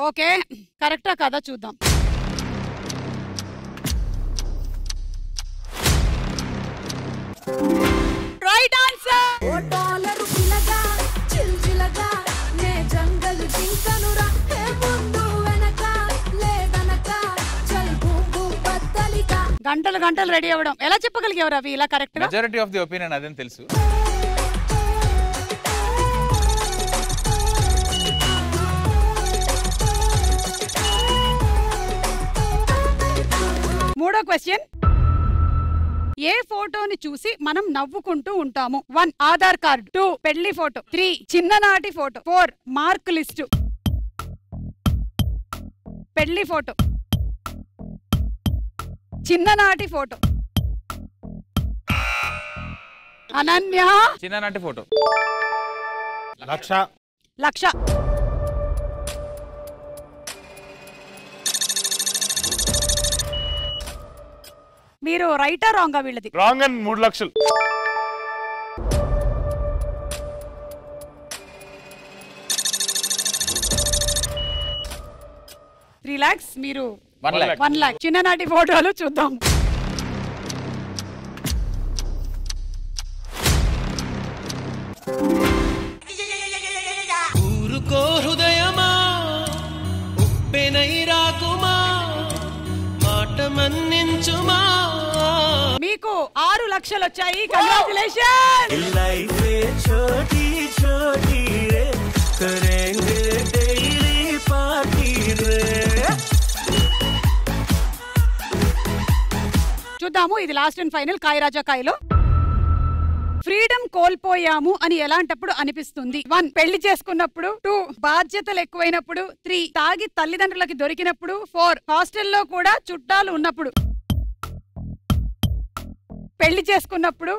ఓకే, కరెక్టా కదా చూద్దాం. Right answer. గంటలు గంటలు రెడీ అవ్వడం ఎలా చెప్పగలిగేవారు అవి ఇలా కరెక్ట్ గా? మెజారిటీ ఆఫ్ ది ఒపీనియన్ అదేం తెలుసు. మూడో క్వశ్చన్. ఏ ఫోటోని చూసి మనం నవ్వుకుంటూ ఉంటాము? 1 ఆధార్ కార్డు, 2 పెళ్లి ఫోటో, 3 చిన్ననాటి ఫోటో, 4 మార్క్ లిస్టు. పెళ్లి ఫోటో, చిన్ననాటి ఫోటో, అనన్య చిన్ననాటి ఫోటో. లక్ష. లక్ష. మీరు రైటా రాంగా వీళ్ళది? రాంగ్ అండ్ 3 లక్షలు. త్రీ లాక్స్. మీరు 1 lakh. 1 lakh. చిన్ననాటి ఫోటోలు చూద్దాం. ఊరుకో హృదయమా ఉప్పెనై రాకుమా మాట మన్నించుమా. మీకు 6 లక్షలు వచ్చాయి. కంగ్రాచులేషన్. లైఫే చోటీ చోటీ రే కరేంగే డైలీ పార్టీ రే. చూద్దాము, ఇది లాస్ట్ అండ్ ఫైనల్ కాయరాజా కాయలో. ఫ్రీడమ్ కోల్పోయాము అని ఎలాంటప్పుడు అనిపిస్తుంది? 1 పెళ్లి చేసుకున్నప్పుడు, 2 బాధ్యతలు ఎక్కువైనప్పుడు, 3 తాగి తల్లిదండ్రులకి దొరికినప్పుడు, 4 హాస్టల్లో కూడా చుట్టాలు ఉన్నప్పుడు. పెళ్లి చేసుకున్నప్పుడు,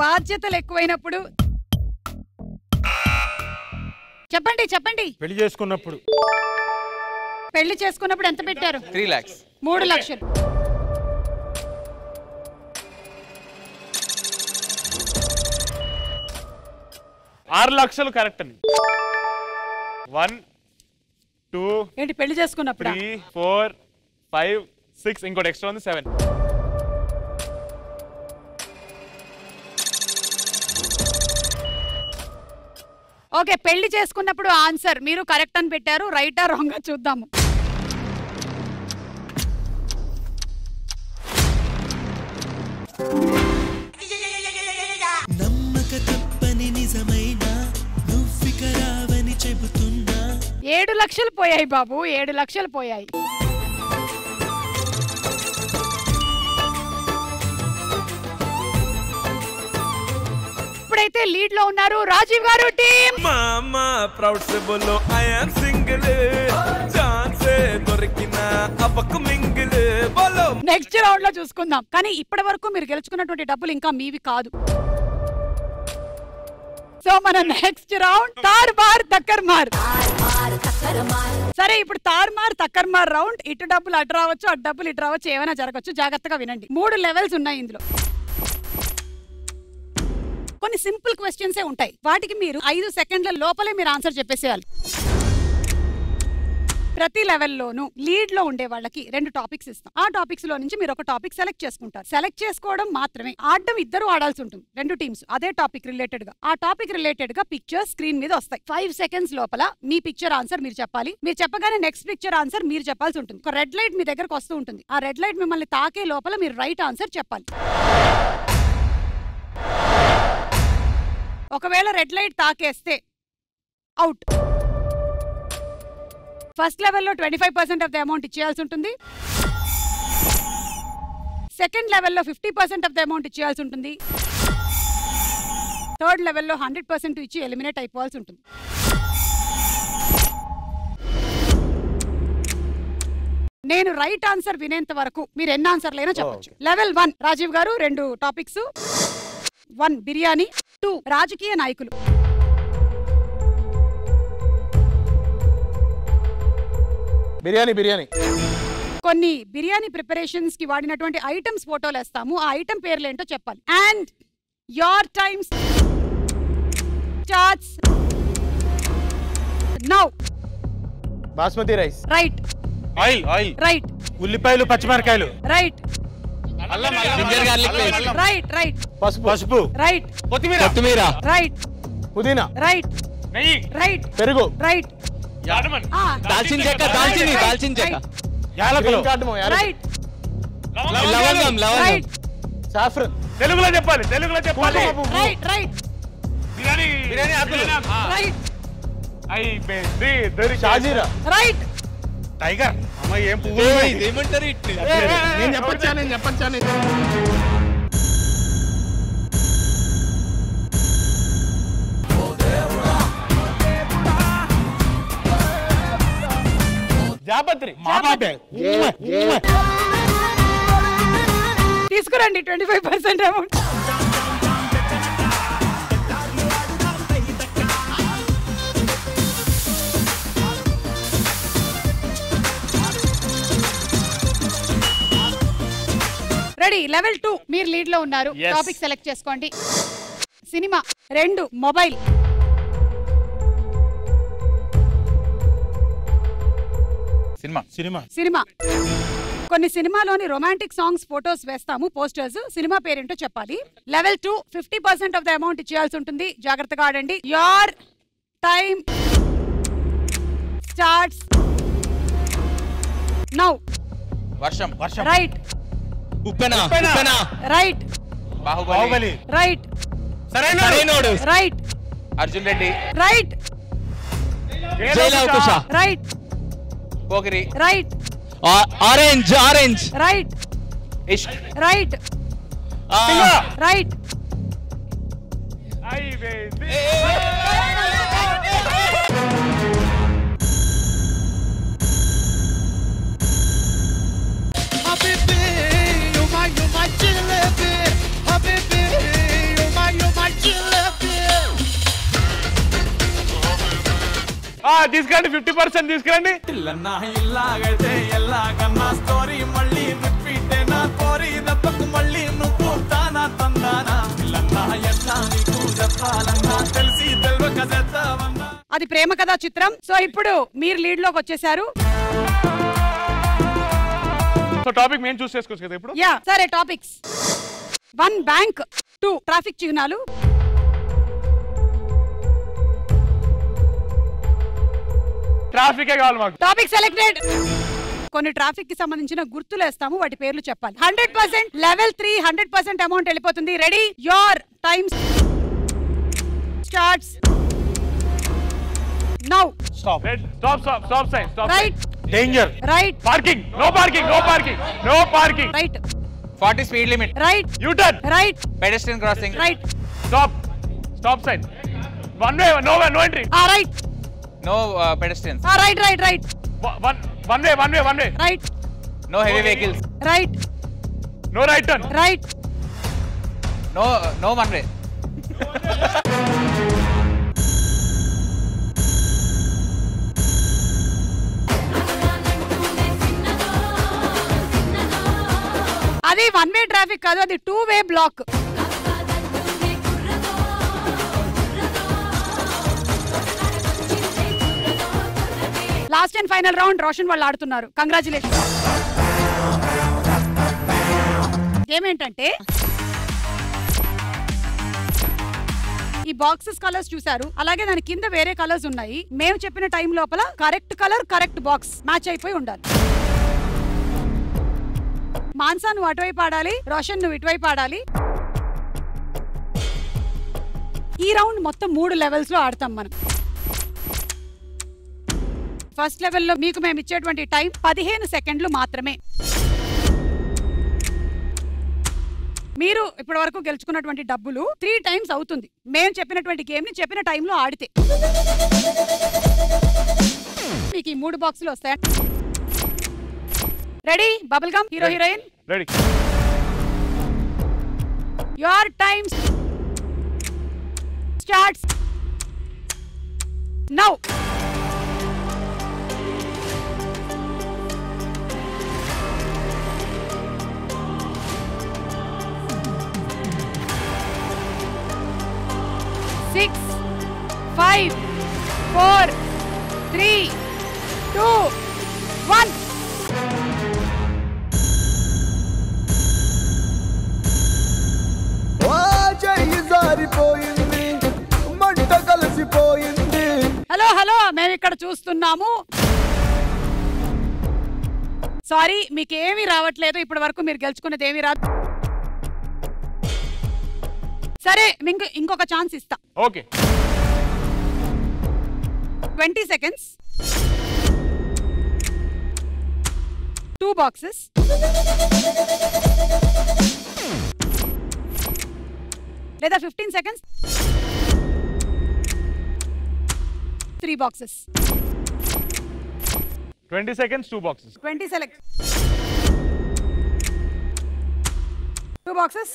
బాధ్యతలు ఎక్కువైనప్పుడు. చెప్పండి చెప్పండి. పెళ్లి చేసుకున్నప్పుడు. పెళ్లి చేసుకున్నప్పుడు ఎంత పెట్టారు? 3 lakhs. 3 లక్షలు. ఆరు లక్షలు కరెక్ట్ అండి. 1 2 ఏంటి పెళ్లి చేసుకున్నప్పుడు? 3 4 5 6 ఇంకోటి ఎక్స్ట్రా ఉంది 7. ఓకే, పెళ్లి చేసుకున్నప్పుడు ఆన్సర్ మీరు కరెక్ట్ అని పెట్టారు. రైటా రాంగ్ చూద్దాము. నమ్మక తప్పని నిజమైన నువ్విక రావని చెబుతున్నా. 7 లక్షలు పోయాయి బాబు, 7 లక్షలు పోయాయి. ఇప్పుడైతే లీడ్ లో ఉన్నారు రాజీవ్ గారు టీమ్. మామా ప్రౌడ్ సే బోలో ఐ యామ్ సింగిల్ ఛాన్స్ దొరికిన అపకు మింగిల్ బోలో. నెక్స్ట్ రౌండ్ లో చూసుకుందాం. కానీ ఇప్పటి వరకు మీరు గెలుచుకున్నటువంటి డబ్బులు ఇంకా మీవి కాదు. సో మన నెక్స్ట్ రౌండ్ తార్మార్ తక్కర్మార్. సరే, ఇప్పుడు తార్మార్ తక్కర్మార్ రౌండ్. ఇటు డబ్బులు అటు రావచ్చు, అటు డబ్బులు ఇటు రావచ్చు, ఏమైనా జరగచ్చు. జాగ్రత్తగా వినండి. 3 లెవెల్స్ ఉన్నాయి ఇందులో. కొన్ని సింపుల్ క్వశ్చన్సే ఉంటాయి. వాటికి మీరు 5 సెకండ్ల లోపలే మీరు ఆన్సర్ చెప్పేసేయాలి. ప్రతి లెవెల్లోనూ లీడ్ లో ఉండే వాళ్ళకి 2 టాపిక్స్ ఇస్తాం. ఆ టాపిక్స్ లో నుంచి మీరు ఒక టాపిక్ సెలెక్ట్ చేసుకుంటారు. సెలెక్ట్ చేసుకోవడం మాత్రమే, ఆడడం ఇద్దరు ఆడాల్సి ఉంటుంది. 2 టీమ్స్ అదే టాపిక్ రిలేటెడ్ గా. ఆ టాపిక్ రిలేటెడ్ గా పిక్చర్ స్క్రీన్ మీద వస్తాయి. 5 సెకండ్స్ లోపల మీ పిక్చర్ ఆన్సర్ మీరు చెప్పాలి. మీరు చెప్పగానే నెక్స్ట్ పిక్చర్ ఆన్సర్ మీరు చెప్పాల్సి ఉంటుంది. ఒక రెడ్ లైట్ మీ దగ్గరకు వస్తూ ఉంటుంది. ఆ రెడ్ లైట్ మిమ్మల్ని తాకే లోపల మీరు రైట్ ఆన్సర్ చెప్పాలి. ఒకవేళ రెడ్ లైట్ తాకేస్తే అవుట్. ఫస్ట్ లెవెల్లో 25% ఆఫ్ ద అమౌంట్ ఇచ్చేయాల్సి ఉంటుంది. సెకండ్ లెవెల్లో 50% ఆఫ్ ద అమౌంట్ ఇచ్చేయాల్సి ఉంటుంది. థర్డ్ లెవెల్లో 100% ఇచ్చి ఎలిమినేట్ అయిపోవాల్సి ఉంటుంది. నేను రైట్ ఆన్సర్ వినేంత వరకు మీరు ఎన్ని ఆన్సర్లైనా చెప్పొచ్చు. లెవెల్ 1 రాజీవ్ గారు 2 టాపిక్స్. 1 బిర్యానీ, 2 రాజకీయ నాయకులు. బిర్యానీ. కొన్ని బిర్యానీ ప్రిపరేషన్స్ కి వాడినటువంటి ఐటమ్స్ ఫోటోలు వేస్తాము. ఆ ఐటమ్ పేర్లు ఏంటో చెప్పాలి. And your times starts now. Basmati rice. Right. Oil. Right. ఉల్లిపాయలు పచ్చిమిరకాయలు. Right. Ginger garlic paste. Right. పసుపు. రైట్. కొత్తిమీర. రైట్. పుదీనా. రైట్. నెయ్యి. రైట్. పెరుగు. రైట్. దాల్చిన చెక్క. యాలకులు. రైట్. లవంగం. రైట్. సాఫ్రన్. తెలుగులో చెప్పాలి. రైట్. బిర్యానీ ఆకులు. రైట్. అయిపోయింది. షాజీరా. రైట్. టైగర్. అమ్మ ఏం పువ్వు. ఏమంటారు నేను చెప్పచ్చా జాపత్రి. తీసుకురండి 25% అమౌంట్. రెడీ. లెవెల్ 2 మీరు లీడ్ లో ఉన్నారు. టాపిక్ సెలెక్ట్ చేసుకోండి. సినిమా. 2 మొబైల్. సినిమా. కొన్ని సినిమాలోని రొమాంటిక్ సాంగ్స్ ఫోటోస్ వేస్తాము, పోస్టర్స్. సినిమా పేరేంటో చెప్పాలి. లెవెల్ 2 50% ఆఫ్ ద అమౌంట్ ఇచ్చేయాల్సి ఉంటుంది. జాగ్రత్తగా ఆడండి. Your time starts now. Varsham. Right. Uppena. Right. Baahubali. Right. Sarrainodu. Right. Arjun Reddy. Right. Jai Lava Kusa. Right. Pokiri. Right. Orange. Right. Ishq. Right. Right. తీసుకురండి 50% తీసుకురండి. ఇలాగైతే ఎలాగన్నా స్టోరీ మళ్ళీ రిపీట్ అయినా కోరి దెబ్బకు మళ్ళీ నువ్వు తానా తందానా పిల్లన్నా ఎట్లా నీకు చెప్పాలన్నా తెలిసి తెలియక చేద్దామన్నా. అది ప్రేమ కథా చిత్రం. సో ఇప్పుడు మీరు లీడ్ లోకి వచ్చేసారు. సో టాపిక్ మేము చూస్ చేసుకోవచ్చు కదా ఇప్పుడు. యా సరే. టాపిక్స్. 1 బ్యాంక్. 2 ట్రాఫిక్ చిహ్నాలు. ట్రాఫికే కావాలి మాకు. Topic selected. కొన్ని ట్రాఫిక్ కి సంబంధించిన గుర్తులు వేస్తాము, వాటి పేర్లు చెప్పాలి. 100%. లెవెల్ 3 100% అమౌంట్ వెళ్ళిపోతుంది. Ready. Your time starts now. Stop sign. Right. Danger. Right. Parking. No parking. Right. 40 speed limit. Right. U turn. Right. Pedestrian crossing. Right. Stop sign. One way no entry. Right. No pedestrians. Right. One way. Right. No heavy vehicles. Right. No right turn. Right. No one way. అది 1 way traffic కాదు, అది 2 way block. Last and final round. Roshan వాళ్ళు ఆడుతున్నారు. Congratulation. ఏమేంటంటే ఈ boxes colours చూసారు, అలాగే దాని కింద వేరే కలర్స్ ఉన్నాయి. మేము చెప్పిన టైం లోపల correct colour correct box match అయిపోయి ఉండాలి. మాన్సా నువ్వు అటువైపు ఆడాలి, రోషన్ నువ్వు ఇటువైపు ఆడాలి. ఈ రౌండ్ మొత్తం 3 లెవెల్స్ లో ఆడతాం మనం. ఫస్ట్ లెవెల్లో మీకు మేము ఇచ్చేటువంటి టైం 15 సెకండ్లు మాత్రమే. మీరు ఇప్పటి వరకు గెలుచుకున్నటువంటి డబ్బులు 3 టైమ్స్ అవుతుంది మేము చెప్పినటువంటి గేమ్ ని చెప్పిన టైంలో ఆడితే. మీకు ఈ 3 బాక్సులు వస్తాయి. Ready. Bubble gum. Hero heroine ready. Your time starts now. Six, 5, 4, 3, 2, 1. Hello మేము ఇక్కడ చూస్తున్నాము. సారీ మీకేమీ రావట్లేదు. ఇప్పటి వరకు మీరు గెలుచుకున్నది ఏమీ రాదు. సరే మీకు ఇంకొక ఛాన్స్ ఇస్తా. ఓకే. 20 సెకండ్స్. 2 బాక్సెస్. లేదా 15 seconds. 3 boxes. 20 seconds 2 boxes. 20 select. 2 boxes.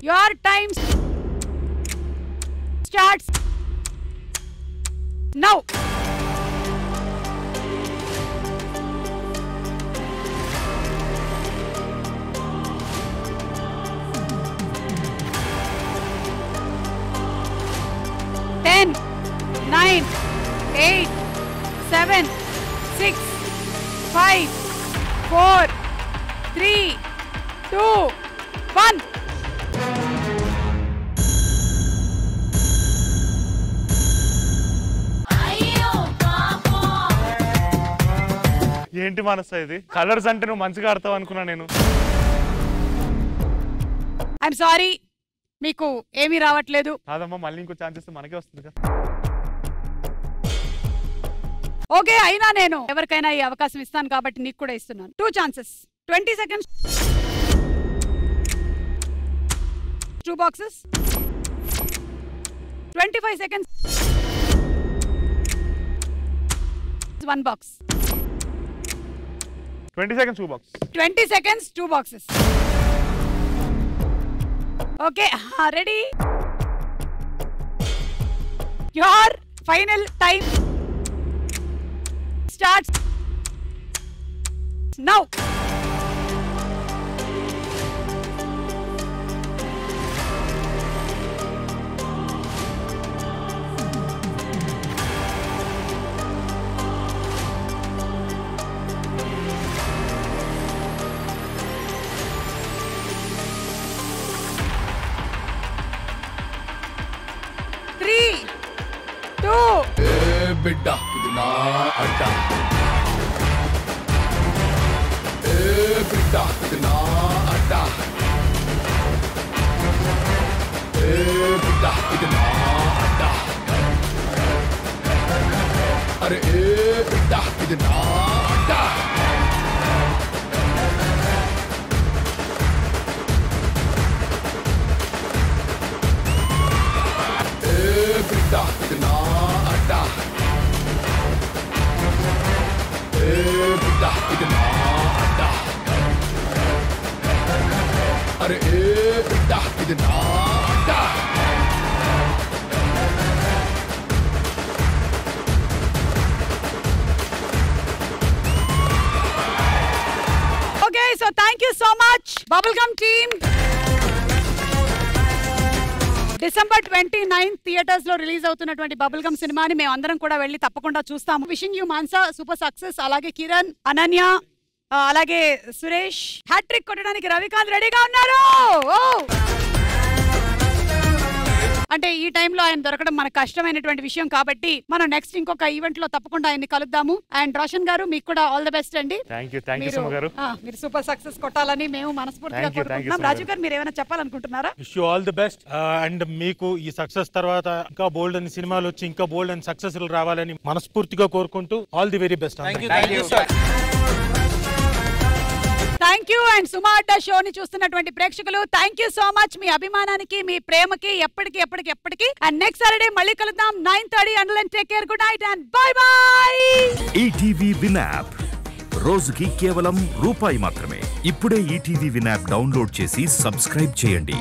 Your time starts now. Ten, 9, 8, 7, 6, 5, 4, 3, 2, 1. ఏంటి మనసా ఇది? కలర్స్ అంటే నువ్వు మంచిగా ఆడతావు అనుకున్నా నేను. ఐఎమ్ సారీ, మీకు ఏమీ రావట్లేదు. కాదమ్మా, మళ్ళీ ఇంకో ఛాన్స్ ఇస్తే మనకే వస్తుంది కదా. ఓకే, అయినా నేను ఎవరికైనా ఈ అవకాశం ఇస్తాను కాబట్టి నీకు కూడా ఇస్తున్నాను. 2 chances, 20 seconds. 2 boxes. 25 seconds. 1 box. 20 seconds 2 boxes. 20 seconds 2 boxes. Okay, ready? Your final time starts now. బిడ్డ ఇది నా అడ్డ బిడ్డ ఇది నా అడ్డ బిడ్డ ఇది నా అడ్డ అరే బిడ్డ ఇది నా అడ్డ బిడ్డ ఇది నా అడ్డ బిడ్డ ఇది నా అడ్డ అరే బిడ్డ ఇది నా అడ్డ Okay, so thank you so much, Bubblegum team. December 29th theatres లో రిలీజ్ అవుతున్నటువంటి బబుల్గమ్ సినిమాని మేము అందరం కూడా వెళ్ళి తప్పకుండా చూస్తాము. Wishing you Mansa super success. అలాగే కిరణ్, అనన్య, అలాగే సురేష్ హ్యాట్రిక్ కొట్టడానికి రవికాంత్ రెడీగా ఉన్నారు. అంటే ఈ టైంలో ఆయన దొరకడం మనకు కష్టమైనటువంటి విషయం కాబట్టి మనం నెక్స్ట్ ఇంకొక ఈవెంట్ లో తప్పకుండా ఆయన్ని కలుద్దాము. అండ్ రోషన్ గారు, మీకు కూడా ఆల్ ద బెస్ట్ అండి. మీరు సూపర్ సక్సెస్ కొట్టాలని మేము మనస్ఫూర్తిగా కోరుకుంటున్నాం. రాజు గారు, మీరు ఏమైనా చెప్పాలనుకుంటున్నారా? Wish you all the best. And మీకు ఈ సక్సెస్ తర్వాత ఇంకా బోల్డ్ అని సినిమాలు వచ్చి ఇంకా బోల్డ్ అని సక్సెస్ రావాలని మనస్ఫూర్తిగా కోరుకుంటూ all the very best. Thank you. And Suma Adda షోని చూస్తున్నటువంటి ప్రేక్షకులు, థ్యాంక్ యూ సో మచ్. మీ అభిమానానికి, మీ ప్రేమకి ఎప్పటికీ. అండ్ నెక్స్ట్ సాటర్డే మళ్ళీ కలుద్దాం 9:30. And take care, good night and by by. ETV win app రోజుకి కేవలం ₹1 మాత్రమే. ఇప్పుడే ఈటీవీ విన్ యాప్ డౌన్లోడ్ చేసి సబ్స్క్రైబ్ చేయండి.